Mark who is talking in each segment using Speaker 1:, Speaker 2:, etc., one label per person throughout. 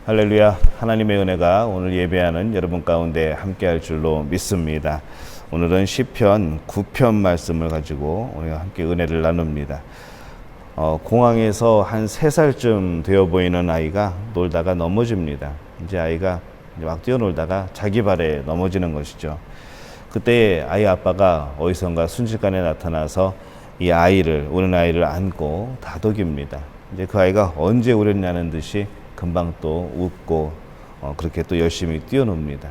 Speaker 1: 할렐루야. 하나님의 은혜가 오늘 예배하는 여러분 가운데 함께할 줄로 믿습니다. 오늘은 시편 9편 말씀을 가지고 우리가 함께 은혜를 나눕니다. 공항에서 한 3살쯤 되어 보이는 아이가 놀다가 넘어집니다. 이제 아이가 막 뛰어놀다가 자기 발에 넘어지는 것이죠. 그때 아이 아빠가 어디선가 순식간에 나타나서 이 아이를, 우는 아이를 안고 다독입니다. 이제 그 아이가 언제 울었냐는 듯이 금방 또 웃고 그렇게 또 열심히 뛰어놉니다.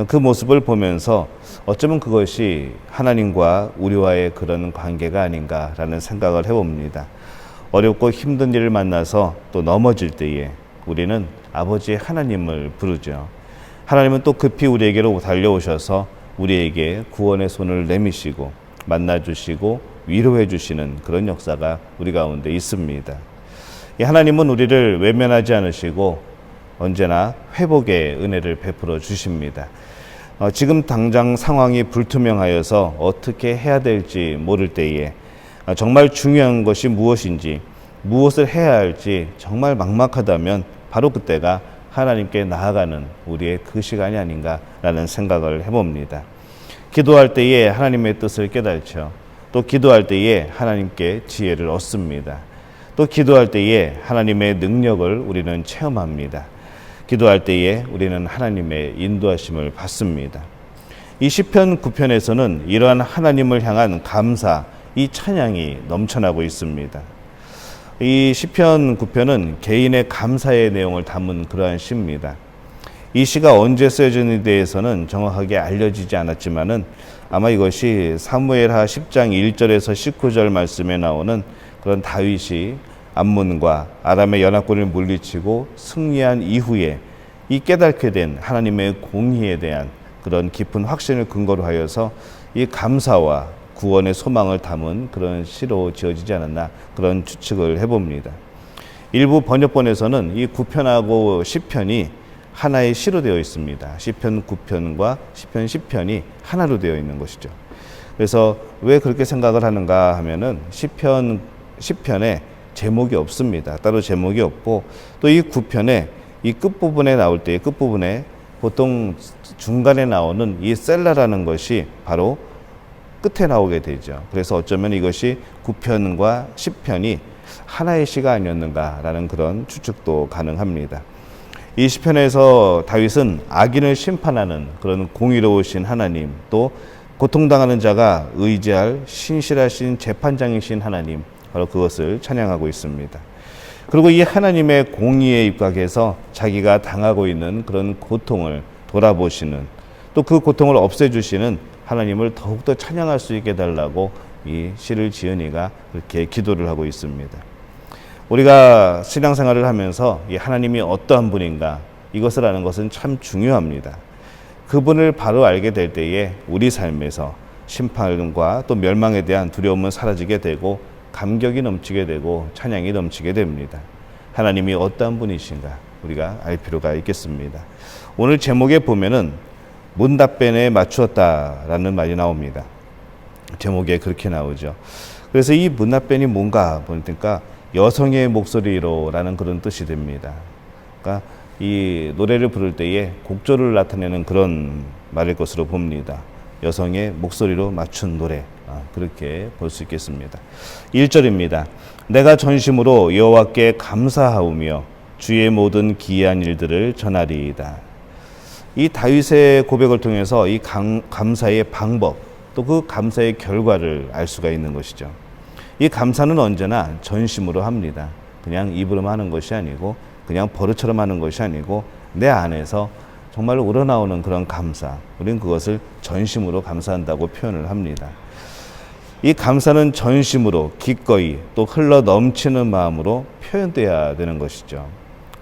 Speaker 1: 그 모습을 보면서 어쩌면 그것이 하나님과 우리와의 그런 관계가 아닌가라는 생각을 해봅니다. 어렵고 힘든 일을 만나서 또 넘어질 때에 우리는 아버지 하나님을 부르죠. 하나님은 또 급히 우리에게로 달려오셔서 우리에게 구원의 손을 내미시고 만나주시고 위로해 주시는 그런 역사가 우리 가운데 있습니다. 하나님은 우리를 외면하지 않으시고 언제나 회복의 은혜를 베풀어 주십니다. 지금 당장 상황이 불투명하여서 어떻게 해야 될지 모를 때에 정말 중요한 것이 무엇인지, 무엇을 해야 할지 정말 막막하다면 바로 그때가 하나님께 나아가는 우리의 그 시간이 아닌가라는 생각을 해봅니다. 기도할 때에 하나님의 뜻을 깨달죠. 또 기도할 때에 하나님께 지혜를 얻습니다. 또 기도할 때에 하나님의 능력을 우리는 체험합니다. 기도할 때에 우리는 하나님의 인도하심을 받습니다. 이 시편 9편에서는 이러한 하나님을 향한 감사, 이 찬양이 넘쳐나고 있습니다. 이 시편 9편은 개인의 감사의 내용을 담은 그러한 시입니다. 이 시가 언제 쓰여졌는지에 대해서는 정확하게 알려지지 않았지만은 아마 이것이 사무엘하 10장 1절에서 19절 말씀에 나오는 그런 다윗이 암몬과 아람의 연합군을 물리치고 승리한 이후에 이 깨닫게 된 하나님의 공의에 대한 그런 깊은 확신을 근거로 하여서 이 감사와 구원의 소망을 담은 그런 시로 지어지지 않았나 그런 추측을 해봅니다. 일부 번역본에서는 이 9편하고 10편이 하나의 시로 되어 있습니다. 시편 9편과 시편 10편이 하나로 되어 있는 것이죠. 그래서 왜 그렇게 생각을 하는가 하면은 시편 10편에 제목이 없습니다. 따로 제목이 없고 또 이 9편에 이 끝부분에 나올 때 끝부분에 보통 중간에 나오는 이 셀라라는 것이 바로 끝에 나오게 되죠. 그래서 어쩌면 이것이 9편과 10편이 하나의 시가 아니었는가라는 그런 추측도 가능합니다. 이 시편에서 다윗은 악인을 심판하는 그런 공의로우신 하나님, 또 고통당하는 자가 의지할 신실하신 재판장이신 하나님, 바로 그것을 찬양하고 있습니다. 그리고 이 하나님의 공의에 입각해서 자기가 당하고 있는 그런 고통을 돌아보시는, 또 그 고통을 없애주시는 하나님을 더욱더 찬양할 수 있게 해달라고 이 시를 지은 이가 그렇게 기도를 하고 있습니다. 우리가 신앙생활을 하면서 이 하나님이 어떠한 분인가 이것을 아는 것은 참 중요합니다. 그분을 바로 알게 될 때에 우리 삶에서 심판과 또 멸망에 대한 두려움은 사라지게 되고 감격이 넘치게 되고 찬양이 넘치게 됩니다. 하나님이 어떠한 분이신가 우리가 알 필요가 있겠습니다. 오늘 제목에 보면은 문답변에 맞추었다라는 말이 나옵니다. 제목에 그렇게 나오죠. 그래서 이 문답변이 뭔가 보니까 여성의 목소리로라는 그런 뜻이 됩니다. 그러니까 이 노래를 부를 때에 곡조를 나타내는 그런 말일 것으로 봅니다. 여성의 목소리로 맞춘 노래, 그렇게 볼 수 있겠습니다. 1절입니다. 내가 전심으로 여호와께 감사하오며 주의 모든 기이한 일들을 전하리이다. 이 다윗의 고백을 통해서 이 감사의 방법, 또 그 감사의 결과를 알 수가 있는 것이죠. 이 감사는 언제나 전심으로 합니다. 그냥 입으로만 하는 것이 아니고 그냥 버릇처럼 하는 것이 아니고 내 안에서 정말로 우러나오는 그런 감사, 우리는 그것을 전심으로 감사한다고 표현을 합니다. 이 감사는 전심으로 기꺼이 또 흘러 넘치는 마음으로 표현돼야 되는 것이죠.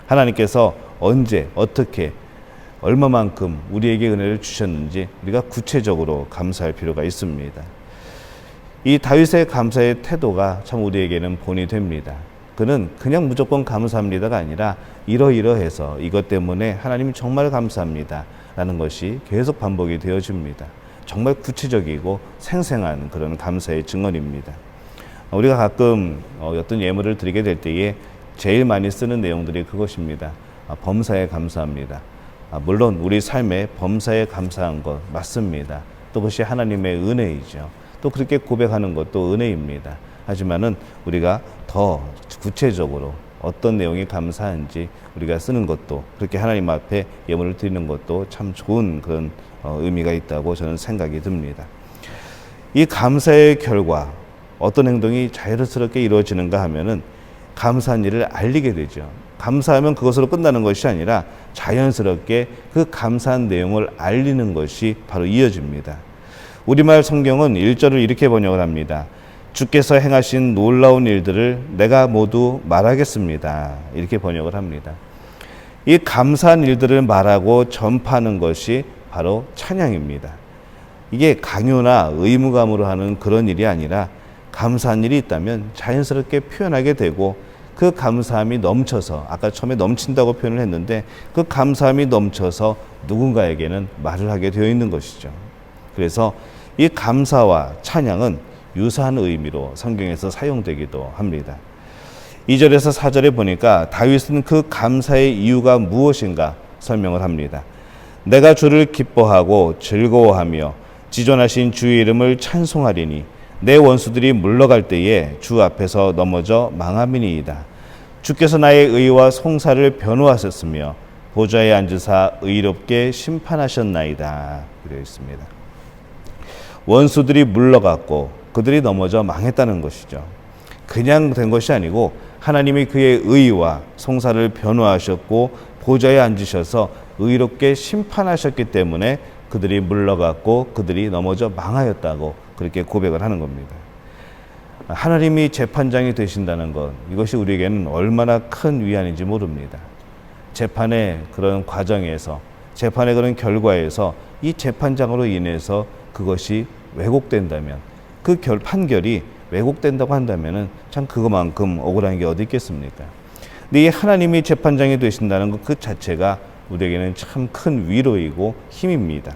Speaker 1: 하나님께서 언제 어떻게 얼마만큼 우리에게 은혜를 주셨는지 우리가 구체적으로 감사할 필요가 있습니다. 이 다윗의 감사의 태도가 참 우리에게는 본이 됩니다. 그는 그냥 무조건 감사합니다가 아니라 이러이러해서 이것 때문에 하나님 정말 감사합니다 라는 것이 계속 반복이 되어집니다. 정말 구체적이고 생생한 그런 감사의 증언입니다. 우리가 가끔 어떤 예물을 드리게 될 때에 제일 많이 쓰는 내용들이 그것입니다. 범사에 감사합니다. 물론 우리 삶에 범사에 감사한 것 맞습니다. 또 그것이 하나님의 은혜이죠. 또 그렇게 고백하는 것도 은혜입니다. 하지만은 우리가 더 구체적으로 어떤 내용이 감사한지 우리가 쓰는 것도, 그렇게 하나님 앞에 예물을 드리는 것도 참 좋은 그런 의미가 있다고 저는 생각이 듭니다. 이 감사의 결과 어떤 행동이 자연스럽게 이루어지는가 하면은 감사한 일을 알리게 되죠. 감사하면 그것으로 끝나는 것이 아니라 자연스럽게 그 감사한 내용을 알리는 것이 바로 이어집니다. 우리말 성경은 1절을 이렇게 번역을 합니다. 주께서 행하신 놀라운 일들을 내가 모두 말하겠습니다. 이렇게 번역을 합니다. 이 감사한 일들을 말하고 전파하는 것이 바로 찬양입니다. 이게 강요나 의무감으로 하는 그런 일이 아니라 감사한 일이 있다면 자연스럽게 표현하게 되고, 그 감사함이 넘쳐서, 아까 처음에 넘친다고 표현을 했는데 그 감사함이 넘쳐서 누군가에게는 말을 하게 되어 있는 것이죠. 그래서 이 감사와 찬양은 유사한 의미로 성경에서 사용되기도 합니다. 2절에서 4절에 보니까 다윗은 그 감사의 이유가 무엇인가 설명을 합니다. 내가 주를 기뻐하고 즐거워하며 지존하신 주의 이름을 찬송하리니 내 원수들이 물러갈 때에 주 앞에서 넘어져 망함이니이다. 주께서 나의 의와 송사를 변호하셨으며 보좌에 앉으사 의롭게 심판하셨나이다. 되어 있습니다. 원수들이 물러갔고 그들이 넘어져 망했다는 것이죠. 그냥 된 것이 아니고 하나님이 그의 의와 송사를 변호하셨고 보좌에 앉으셔서 의롭게 심판하셨기 때문에 그들이 물러갔고 그들이 넘어져 망하였다고 그렇게 고백을 하는 겁니다. 하나님이 재판장이 되신다는 것, 이것이 우리에게는 얼마나 큰 위안인지 모릅니다. 재판의 그런 과정에서, 재판의 그런 결과에서 이 재판장으로 인해서 그것이 왜곡된다면, 그 판결이 왜곡된다고 한다면 참 그것만큼 억울한 게 어디 있겠습니까? 근데 이 하나님이 재판장이 되신다는 것 그 자체가 우리에게는 참 큰 위로이고 힘입니다.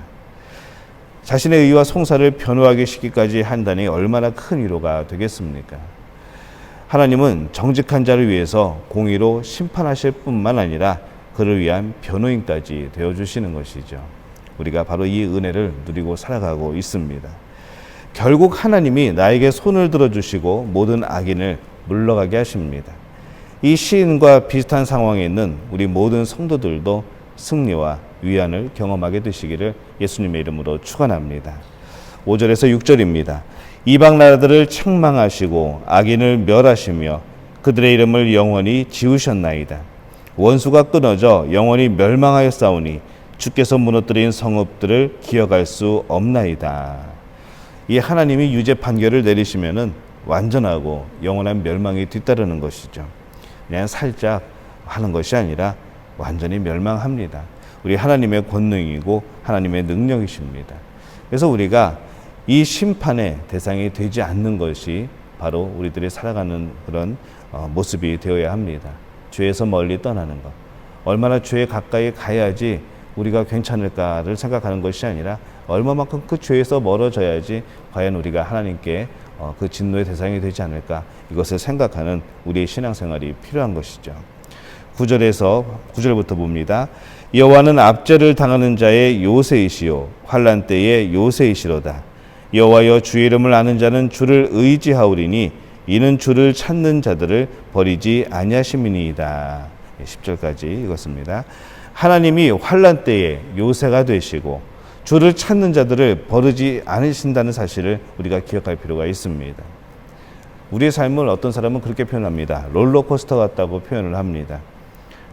Speaker 1: 자신의 의와 송사를 변호하기 시기까지 한다니 얼마나 큰 위로가 되겠습니까? 하나님은 정직한 자를 위해서 공의로 심판하실 뿐만 아니라 그를 위한 변호인까지 되어주시는 것이죠. 우리가 바로 이 은혜를 누리고 살아가고 있습니다. 결국 하나님이 나에게 손을 들어주시고 모든 악인을 물러가게 하십니다. 이 시인과 비슷한 상황에 있는 우리 모든 성도들도 승리와 위안을 경험하게 되시기를 예수님의 이름으로 축원합니다. 5절에서 6절입니다. 이방 나라들을 책망하시고 악인을 멸하시며 그들의 이름을 영원히 지우셨나이다. 원수가 끊어져 영원히 멸망하였사오니 주께서 무너뜨린 성읍들을 기억할 수 없나이다. 이 하나님이 유죄 판결을 내리시면은 완전하고 영원한 멸망이 뒤따르는 것이죠. 그냥 살짝 하는 것이 아니라 완전히 멸망합니다. 우리 하나님의 권능이고 하나님의 능력이십니다. 그래서 우리가 이 심판의 대상이 되지 않는 것이 바로 우리들이 살아가는 그런 모습이 되어야 합니다. 죄에서 멀리 떠나는 것. 얼마나 죄에 가까이 가야지 우리가 괜찮을까를 생각하는 것이 아니라 얼마만큼 그 죄에서 멀어져야지 과연 우리가 하나님께 그 진노의 대상이 되지 않을까, 이것을 생각하는 우리의 신앙생활이 필요한 것이죠. 9절부터 봅니다. 여호와는 압제를 당하는 자의 요새이시요 환난 때의 요새이시로다. 여호와여 주의 이름을 아는 자는 주를 의지하오리니 이는 주를 찾는 자들을 버리지 아니하심이니이다. 10절까지 읽었습니다. 하나님이 환난 때에 요새가 되시고 주를 찾는 자들을 버리지 않으신다는 사실을 우리가 기억할 필요가 있습니다. 우리의 삶을 어떤 사람은 그렇게 표현합니다. 롤러코스터 같다고 표현을 합니다.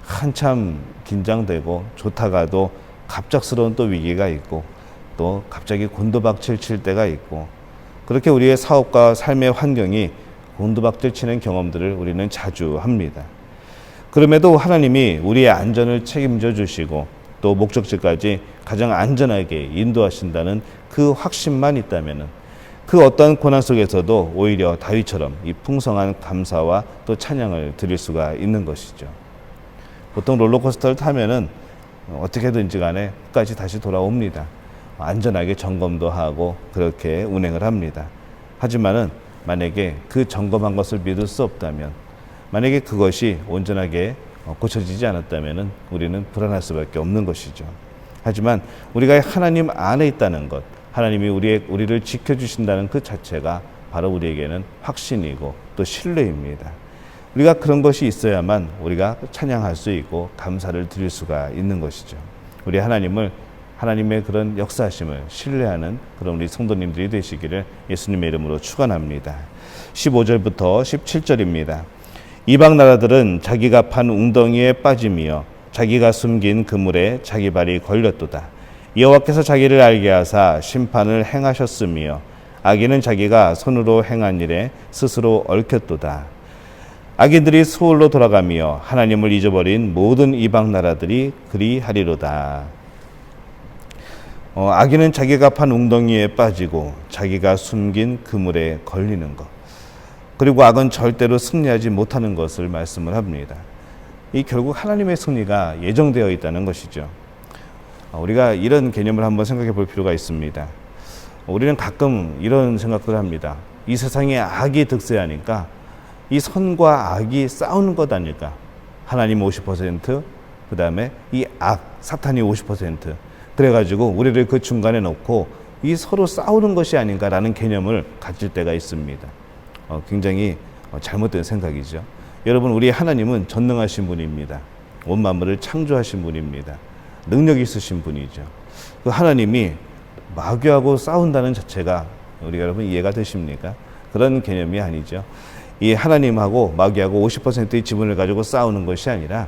Speaker 1: 한참 긴장되고 좋다가도 갑작스러운 또 위기가 있고 또 갑자기 곤두박질 칠 때가 있고, 그렇게 우리의 사업과 삶의 환경이 곤두박질 치는 경험들을 우리는 자주 합니다. 그럼에도 하나님이 우리의 안전을 책임져 주시고 또 목적지까지 가장 안전하게 인도하신다는 그 확신만 있다면 그 어떤 고난 속에서도 오히려 다윗처럼 이 풍성한 감사와 또 찬양을 드릴 수가 있는 것이죠. 보통 롤러코스터를 타면은 어떻게든지 간에 끝까지 다시 돌아옵니다. 안전하게 점검도 하고 그렇게 운행을 합니다. 하지만은 만약에 그 점검한 것을 믿을 수 없다면, 만약에 그것이 온전하게 고쳐지지 않았다면 우리는 불안할 수밖에 없는 것이죠. 하지만 우리가 하나님 안에 있다는 것, 하나님이 우리를 지켜주신다는 그 자체가 바로 우리에게는 확신이고 또 신뢰입니다. 우리가 그런 것이 있어야만 우리가 찬양할 수 있고 감사를 드릴 수가 있는 것이죠. 우리 하나님의 그런 역사하심을 신뢰하는 그런 우리 성도님들이 되시기를 예수님의 이름으로 축원합니다. 15절부터 17절입니다. 이방 나라들은 자기가 판 웅덩이에 빠짐이여 자기가 숨긴 그물에 자기 발이 걸렸도다. 여호와께서 자기를 알게 하사 심판을 행하셨으며 악인은 자기가 손으로 행한 일에 스스로 얽혔도다. 악인들이 소홀로 돌아가며 하나님을 잊어버린 모든 이방 나라들이 그리하리로다. 악인은 자기가 판 웅덩이에 빠지고 자기가 숨긴 그물에 걸리는 것, 그리고 악은 절대로 승리하지 못하는 것을 말씀을 합니다. 이 결국 하나님의 승리가 예정되어 있다는 것이죠. 우리가 이런 개념을 한번 생각해 볼 필요가 있습니다. 우리는 가끔 이런 생각을 합니다. 이 세상에 악이 득세하니까 이 선과 악이 싸우는 것 아닐까. 하나님 50%, 그 다음에 이 사탄이 50%. 그래가지고 우리를 그 중간에 놓고 이 서로 싸우는 것이 아닌가라는 개념을 가질 때가 있습니다. 굉장히 잘못된 생각이죠. 여러분, 우리 하나님은 전능하신 분입니다. 온 만물을 창조하신 분입니다. 능력 있으신 분이죠. 그 하나님이 마귀하고 싸운다는 자체가 우리 여러분 이해가 되십니까? 그런 개념이 아니죠. 이 하나님하고 마귀하고 50%의 지분을 가지고 싸우는 것이 아니라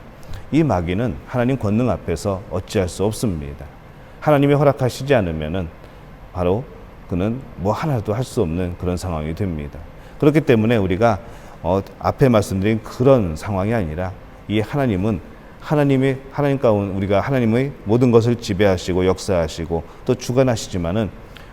Speaker 1: 이 마귀는 하나님 권능 앞에서 어찌할 수 없습니다. 하나님이 허락하시지 않으면은 바로 그는 뭐 하나도 할 수 없는 그런 상황이 됩니다. 그렇기 때문에 우리가 앞에 말씀드린 그런 상황이 아니라 이 하나님 가운데 우리가 하나님의 모든 것을 지배하시고 역사하시고 또 주관하시지만은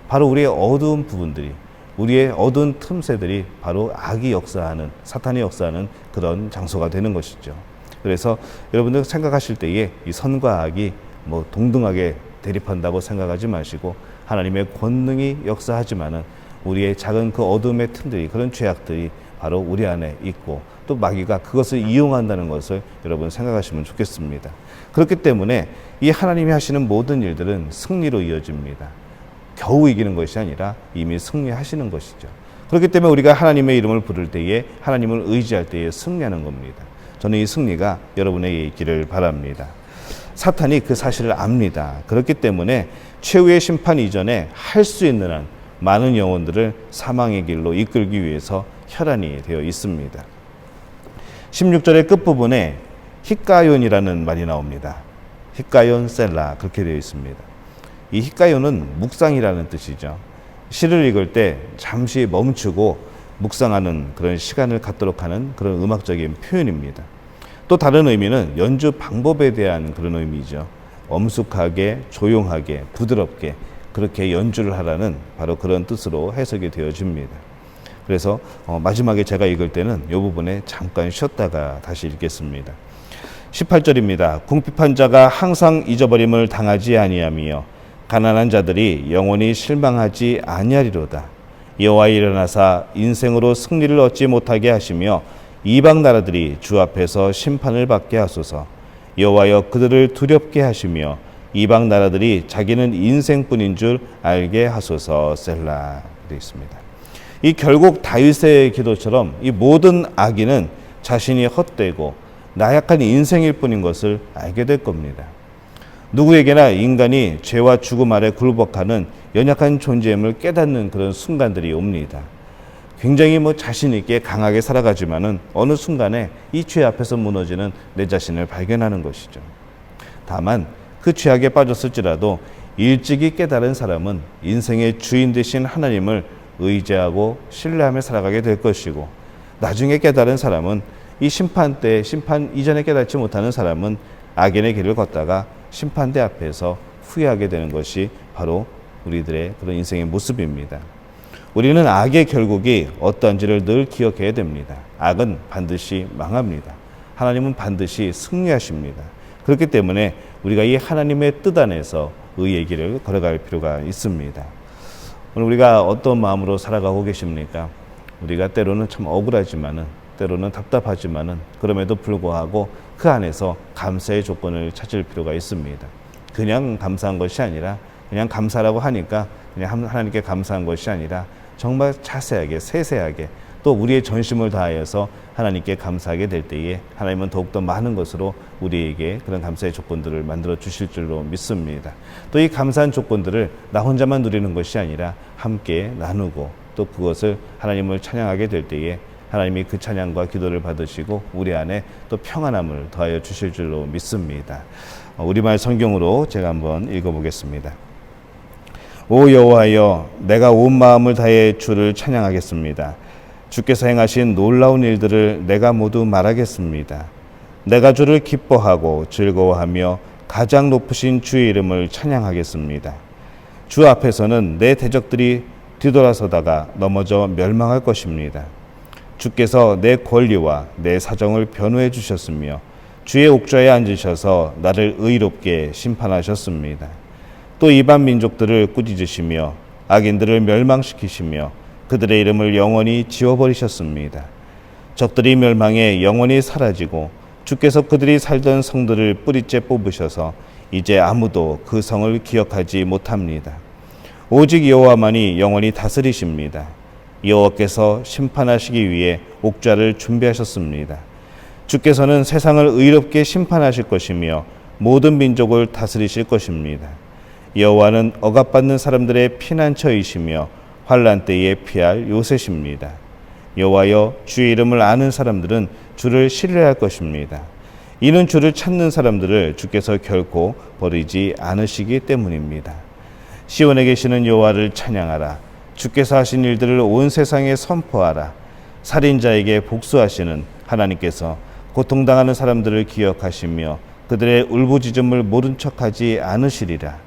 Speaker 1: 바로 우리의 어두운 부분들이, 우리의 어두운 틈새들이 바로 악이 역사하는, 사탄이 역사하는 그런 장소가 되는 것이죠. 그래서 여러분들 생각하실 때에 이 선과 악이 뭐 동등하게 대립한다고 생각하지 마시고 하나님의 권능이 역사하지만은 우리의 작은 그 어둠의 틈들이, 그런 죄악들이 바로 우리 안에 있고 또 마귀가 그것을 이용한다는 것을 여러분 생각하시면 좋겠습니다. 그렇기 때문에 이 하나님이 하시는 모든 일들은 승리로 이어집니다. 겨우 이기는 것이 아니라 이미 승리하시는 것이죠. 그렇기 때문에 우리가 하나님의 이름을 부를 때에, 하나님을 의지할 때에 승리하는 겁니다. 저는 이 승리가 여러분에게 있기를 바랍니다. 사탄이 그 사실을 압니다. 그렇기 때문에 최후의 심판 이전에 할 수 있는 한 많은 영혼들을 사망의 길로 이끌기 위해서 혈안이 되어 있습니다. 16절의 끝부분에 히카연이라는 말이 나옵니다. 히카연 셀라, 그렇게 되어 있습니다. 이 히카연은 묵상이라는 뜻이죠. 시를 읽을 때 잠시 멈추고 묵상하는 그런 시간을 갖도록 하는 그런 음악적인 표현입니다. 또 다른 의미는 연주 방법에 대한 그런 의미죠. 엄숙하게, 조용하게, 부드럽게 그렇게 연주를 하라는 바로 그런 뜻으로 해석이 되어집니다. 그래서 마지막에 제가 읽을 때는 이 부분에 잠깐 쉬었다가 다시 읽겠습니다. 18절입니다. 궁핍한 자가 항상 잊어버림을 당하지 아니하며 가난한 자들이 영원히 실망하지 아니하리로다. 여호와 일어나사 인생으로 승리를 얻지 못하게 하시며 이방 나라들이 주 앞에서 심판을 받게 하소서. 여호와여 그들을 두렵게 하시며 이방 나라들이 자기는 인생뿐인 줄 알게 하소서. 셀라 되어 있습니다. 이 결국 다윗의 기도처럼 이 모든 악인은 자신이 헛되고 나약한 인생일 뿐인 것을 알게 될 겁니다. 누구에게나 인간이 죄와 죽음 아래 굴복하는 연약한 존재임을 깨닫는 그런 순간들이 옵니다. 굉장히 자신 있게 강하게 살아가지만은 어느 순간에 이 죄 앞에서 무너지는 내 자신을 발견하는 것이죠. 다만 그 죄악에 빠졌을지라도 일찍이 깨달은 사람은 인생의 주인 되신 하나님을 의지하고 신뢰하며 살아가게 될 것이고, 나중에 깨달은 사람은 이 심판 이전에 깨닫지 못하는 사람은 악인의 길을 걷다가 심판대 앞에서 후회하게 되는 것이 바로 우리들의 그런 인생의 모습입니다. 우리는 악의 결국이 어떠한지를 늘 기억해야 됩니다. 악은 반드시 망합니다. 하나님은 반드시 승리하십니다. 그렇기 때문에 우리가 이 하나님의 뜻 안에서 의의 길을 걸어갈 필요가 있습니다. 오늘 우리가 어떤 마음으로 살아가고 계십니까? 우리가 때로는 참 억울하지만은 때로는 답답하지만은 그럼에도 불구하고 그 안에서 감사의 조건을 찾을 필요가 있습니다. 그냥 감사한 것이 아니라 그냥 감사라고 하니까 그냥 하나님께 감사한 것이 아니라 정말 자세하게 세세하게 또 우리의 전심을 다하여서 하나님께 감사하게 될 때에 하나님은 더욱더 많은 것으로 우리에게 그런 감사의 조건들을 만들어 주실 줄로 믿습니다. 또 이 감사한 조건들을 나 혼자만 누리는 것이 아니라 함께 나누고 또 그것을 하나님을 찬양하게 될 때에 하나님이 그 찬양과 기도를 받으시고 우리 안에 또 평안함을 더하여 주실 줄로 믿습니다. 우리말 성경으로 제가 한번 읽어보겠습니다. 오 여호와여, 내가 온 마음을 다해 주를 찬양하겠습니다. 주께서 행하신 놀라운 일들을 내가 모두 말하겠습니다. 내가 주를 기뻐하고 즐거워하며 가장 높으신 주의 이름을 찬양하겠습니다. 주 앞에서는 내 대적들이 뒤돌아서다가 넘어져 멸망할 것입니다. 주께서 내 권리와 내 사정을 변호해 주셨으며 주의 옥좌에 앉으셔서 나를 의롭게 심판하셨습니다. 또 이방 민족들을 꾸짖으시며 악인들을 멸망시키시며 그들의 이름을 영원히 지워버리셨습니다. 적들이 멸망해 영원히 사라지고 주께서 그들이 살던 성들을 뿌리째 뽑으셔서 이제 아무도 그 성을 기억하지 못합니다. 오직 여호와만이 영원히 다스리십니다. 여호와께서 심판하시기 위해 옥좌를 준비하셨습니다. 주께서는 세상을 의롭게 심판하실 것이며 모든 민족을 다스리실 것입니다. 여호와는 억압받는 사람들의 피난처이시며 환난 때에 피할 요새십니다. 여호와여, 주의 이름을 아는 사람들은 주를 신뢰할 것입니다. 이는 주를 찾는 사람들을 주께서 결코 버리지 않으시기 때문입니다. 시온에 계시는 여호와를 찬양하라. 주께서 하신 일들을 온 세상에 선포하라. 살인자에게 복수하시는 하나님께서 고통당하는 사람들을 기억하시며 그들의 울부짖음을 모른 척하지 않으시리라.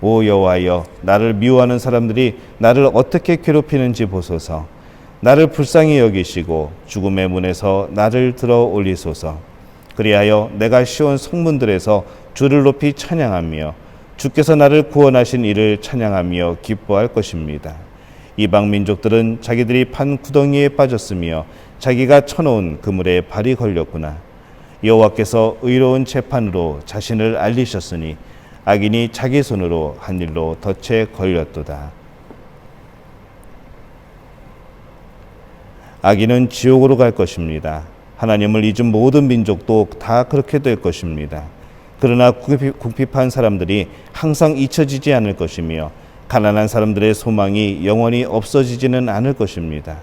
Speaker 1: 오 여호와여, 나를 미워하는 사람들이 나를 어떻게 괴롭히는지 보소서. 나를 불쌍히 여기시고 죽음의 문에서 나를 들어 올리소서. 그리하여 내가 시온 성문들에서 주를 높이 찬양하며 주께서 나를 구원하신 이를 찬양하며 기뻐할 것입니다. 이방 민족들은 자기들이 판 구덩이에 빠졌으며 자기가 쳐놓은 그물에 발이 걸렸구나. 여호와께서 의로운 재판으로 자신을 알리셨으니 악인이 자기 손으로 한 일로 덫에 걸렸도다. 악인은 지옥으로 갈 것입니다. 하나님을 잊은 모든 민족도 다 그렇게 될 것입니다. 그러나 궁핍한 사람들이 항상 잊혀지지 않을 것이며 가난한 사람들의 소망이 영원히 없어지지는 않을 것입니다.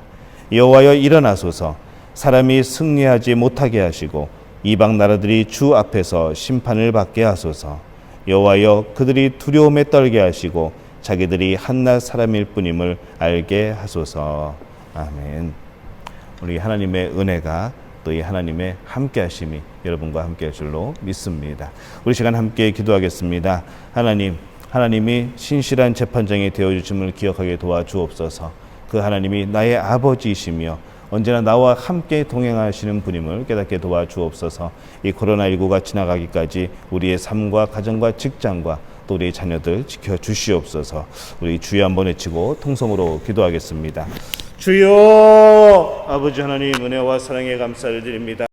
Speaker 1: 여호와여, 일어나소서. 사람이 승리하지 못하게 하시고 이방 나라들이 주 앞에서 심판을 받게 하소서. 여호와여, 그들이 두려움에 떨게 하시고 자기들이 한낱 사람일 뿐임을 알게 하소서. 아멘. 우리 하나님의 은혜가 또 이 하나님의 함께하심이 여러분과 함께할 줄로 믿습니다. 우리 시간 함께 기도하겠습니다. 하나님이 신실한 재판장이 되어주심을 기억하게 도와주옵소서. 그 하나님이 나의 아버지이시며 언제나 나와 함께 동행하시는 분임을 깨닫게 도와주옵소서. 이 코로나19가 지나가기까지 우리의 삶과 가정과 직장과 또 우리 자녀들 지켜주시옵소서. 우리 주여 한번 외치고 통성으로 기도하겠습니다. 주여, 아버지 하나님, 은혜와 사랑에 감사를 드립니다.